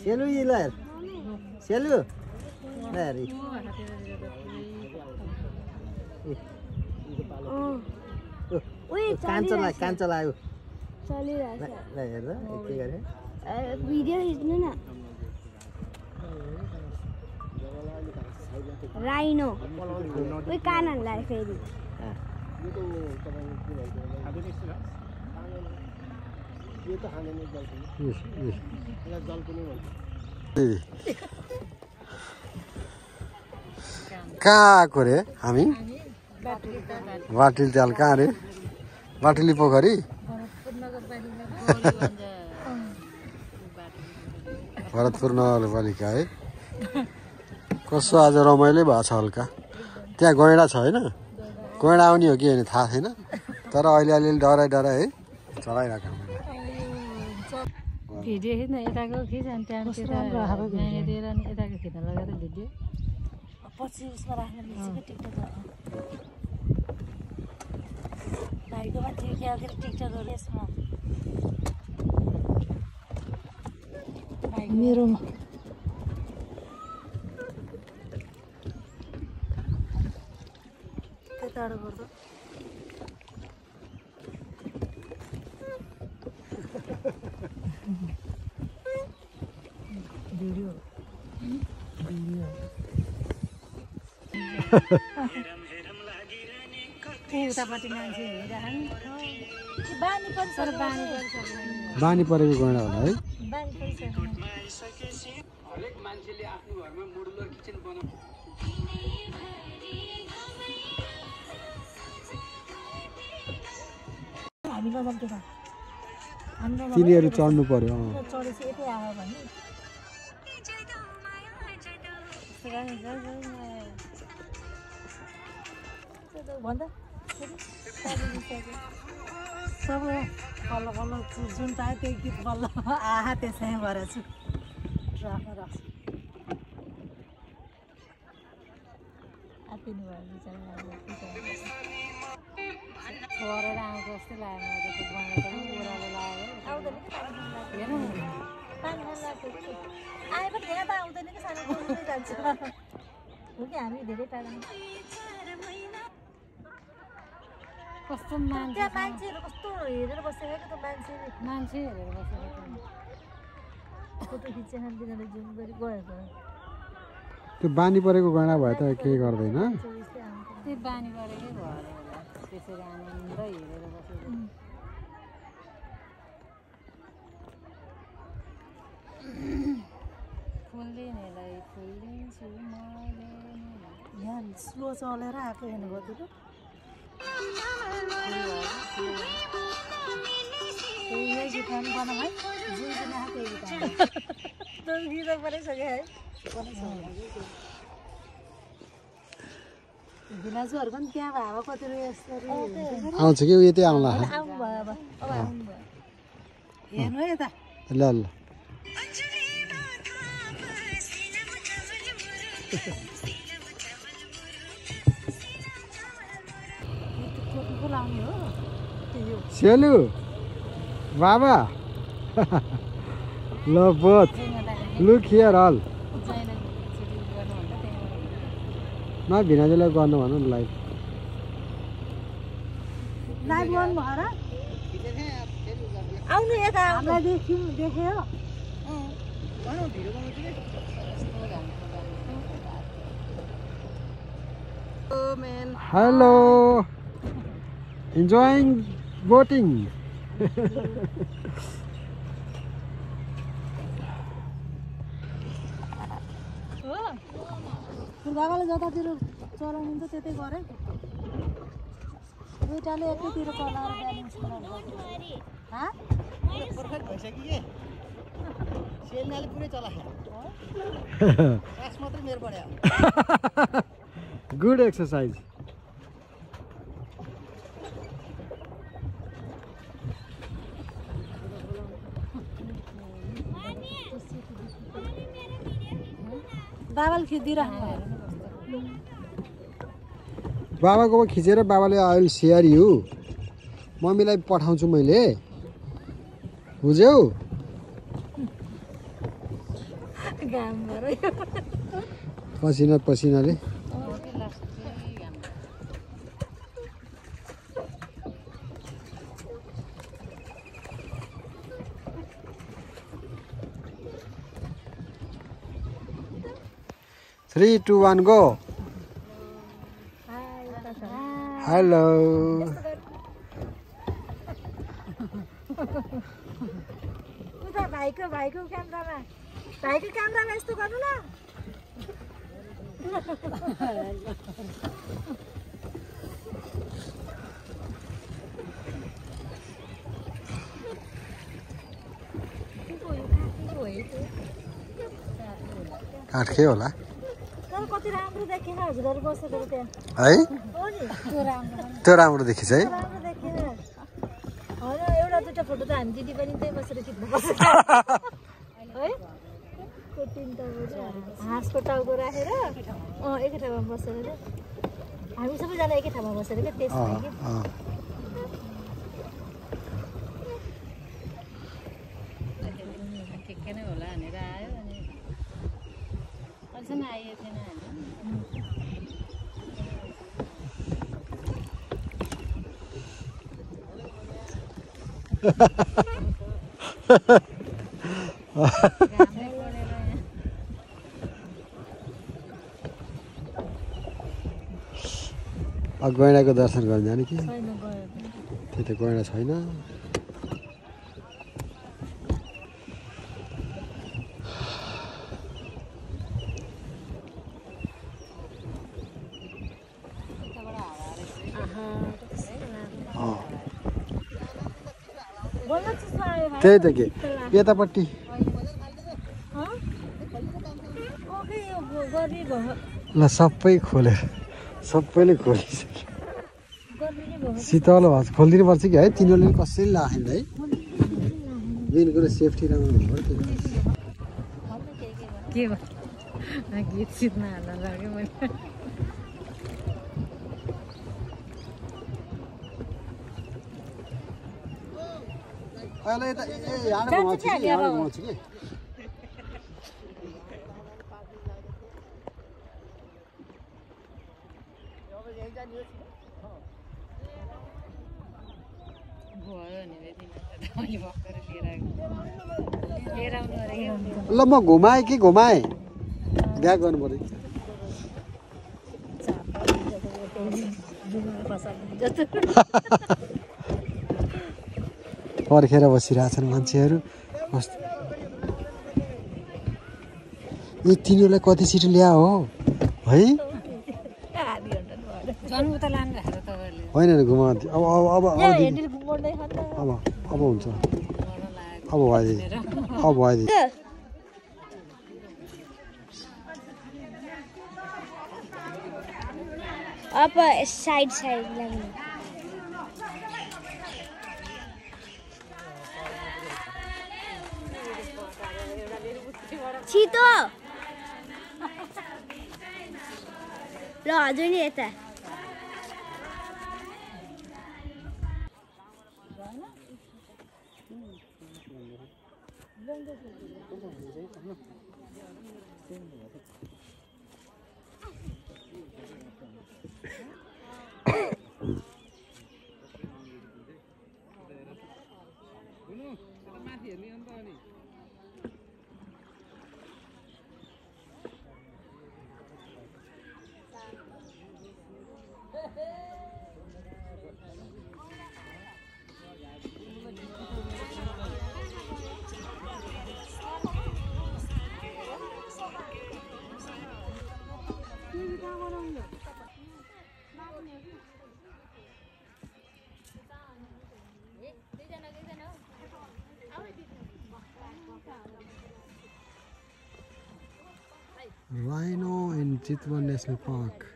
सेलु इलर सेलु अरे कान्छो लाग्यो चलिरहेछ ल हेर के गरे भिडियो खिच्नु न राइनो उही कानहरूलाई फेरि कहाँ आएको रे हामी बाटुली ताल कहाँ रे बाटुली पोखरी भरतपुर नगरपालिका है कस्तो आज रमाइलो भएको छ हल्का त्यहाँ गैँडा छ होइन गैँडा आउने हो कि होइन थाहा छैन तर अहिले अलिअलि डराइ है चलाइरहेको भिडियो खिच्न यताको खिच अनि त्यहाँतिर यहाँनिर अनि यताको खिच्न लगाएर भिडियो पछि उसमा राख्न मिल्छ कि टिकटक भाइकोमा थियो कि अघि टिकटकहरू यसमा मेरोमा टाढो गर्दा उतापट्टि मान्छे हिँडिरहन् बानी परेको गैँडा होला है हरेक मान्छेले आफ्नो घरमा मोडुलर किचन बनाउनु तिनीहरू चढ्नु पर्यो सब बल्ल बल्ल जुन पायो त्यही गीत बल्ल आहा त्यसै गरेर छु राख्नु राख्छु आत्तिनु भयो गरेर आउँछ जस्तो लाग्यो मलाई त्यो ओह्रालो लाग्यो हेरौँ आए पनि यहाँ त आउँदैन कि सानो जान्छ हो कि हामी धेरै टाढा कस्तो मान्छे मान्छेहरू कस्तो हेरेर बसेको कि त मान्छे हेरेर बसेको फोटो खिचेन तिनीहरूले जुम गरी गएको त्यो बानी परेको गैँडा भए त केही गर्दैन त्यो बानी परेकै भयो होला त्यसरी आनन्द हेरेर बसेको फुल्लिनेलाई फुल्लिन्छु मैले यहाँ स्लो चलेर आएको हेर्नुभयो त्यो यही गीत बनाऊ है जुन जुन आएको गीत बनाइसक्यो है भिनाजुहरू पनि त्यहाँ भयो कति यस्तो आउँछ कि यतै आउला आउनुभयो अब आउनुभयो हेर्नु है यता ल ल सेलु बाबा ल बोथ लुक हियर अल न भिनाजुलाई गर्नु भन न लाइभ गर्नु भएर आउनु यता हामीलाई देख्यो हेलो enjoying boating बाबाले जतातिर चलाउनुहुन्छ त्यतै गरे दुईटाले एकैतिर चलाएर ब्यालेन्स पर्फेक्ट भइसक्यो कि सेलनाले पुरै चलायो क्लास मात्रै मेरो पढ्यो गुड एक्सरसाइज बाबाले खिचिदिइराख्नु बाबाकोमा खिचेर बाबाले आई विल सेयर यु मम्मीलाई पठाउँछु मैले बुझ्यौ घाम भएर पसिना पसिनाले Three, 2, 1, go. Hello. उता भाइको क्यामेरामा यस्तो गर्नु न काठकै होला तर कति राम्रो देखेन हजुरहरु बसेको त्यहाँ है हो नि त्यो राम्रो त्यो राम्रो देखिन्छ है राम्रो देखेन हैन एउटा दुईटा फोटो त हामी दिदी पनि त्यही बसेर खिच्नु पर्छ है कोटिन त हाँसको टाउको राखेर एकै ठाउँमा बसेर हामी सबैजना एकै ठाउँमा बसेर के त्यसमा के के नै होला भनेर आयो अनि अहिलेसम्म आइएको थिएन गैँडाको दर्शन गर्न जाने कि त्यही त गैँडा छैन त्यही त के यतापट्टि ल सबै खोलेर सबैले खोलिसक्यो शीतल भएको खोलिदिनु पर्छ कि है तिनीहरूले कसैले राखेन है मेन कुरो सेफ्टी राम्रो हुनु के गीत सित्न हाल्न लाग्यो मैले अहिले यता यहाँ घुमाउँछु कि यहाँ घुमाउँछु कि ल म घुमाएँ कि घुमाएँ बिहा गर्नु पर्यो पर्खेर बसिरहेछन् मान्छेहरू कस्तो ए तिनीहरूलाई कति सिट ल्या हो है होइन घुमाउँदै अब अब अब अब हुन्छ अब भइदियो अब भइदियो अब साइड लाग्ने छिटो ल हजुर नि यता Rhino in Chitwan National Park.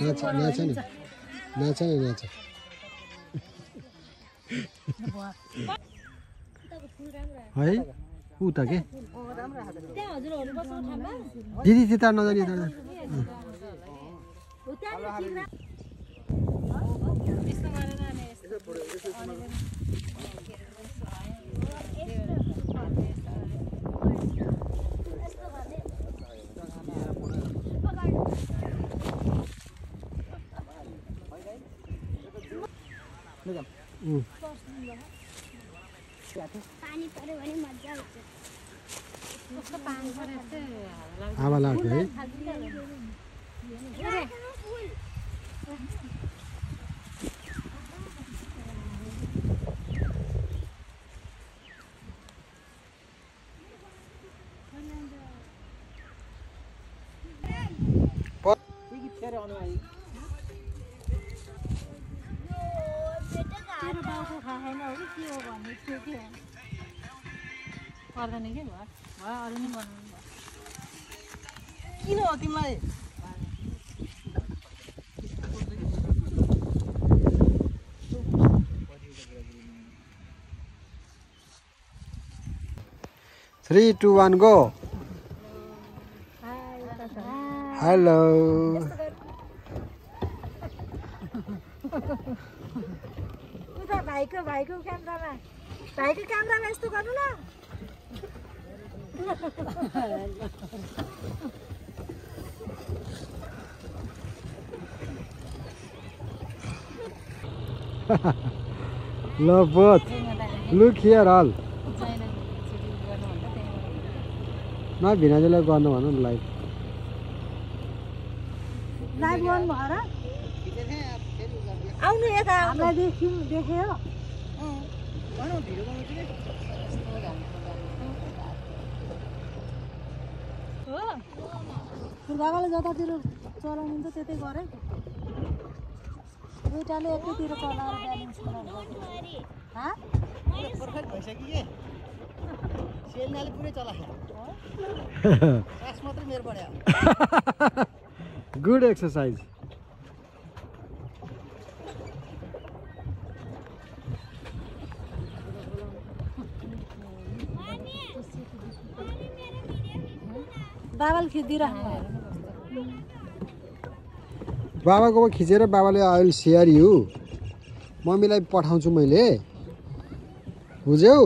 नाच नाच न नाच न नाच है उता के त्यहाँ हजुरहरू बस्नु ठाउँमा दिदी त्यता नजाने त हो त्यहाँ ठिक रा यस्तो गरेर अनि पानी पर्यो भने मजा आउँछ कस्तो पानी परेछ हावा लाग्यो है तेरो बाउको खाएन हो कि के हो भन्ने थियो कि पर्दैन के भयो अरू नै बनाउनु भयो किन हो तिमीलाई 3, 2, 1 go hello उता भाइको क्यामेरामा यस्तो गर्नु न love both look here all न भिनाजुलाई गर्नु भनौँ न लाइभ लाइभ गर्नु भएर आउनु यता हामीलाई देख्यो हो फुर्बाबाले जतातिर चलाउनुहुन्छ त्यतै गरे दुईटाले एकैतिर चलाएर ब्यालेन्स पर्फेक्ट भइसक्यो के सेलनाले पुरै चलायो सास मात्रै मेरो बढ्यो गुड एक्सरसाइज बाबाले खिचिदिइराख्नु बाबाकोमा खिचेर बाबाले आई विल सेयर यु मम्मीलाई पठाउँछु मैले बुझ्यौ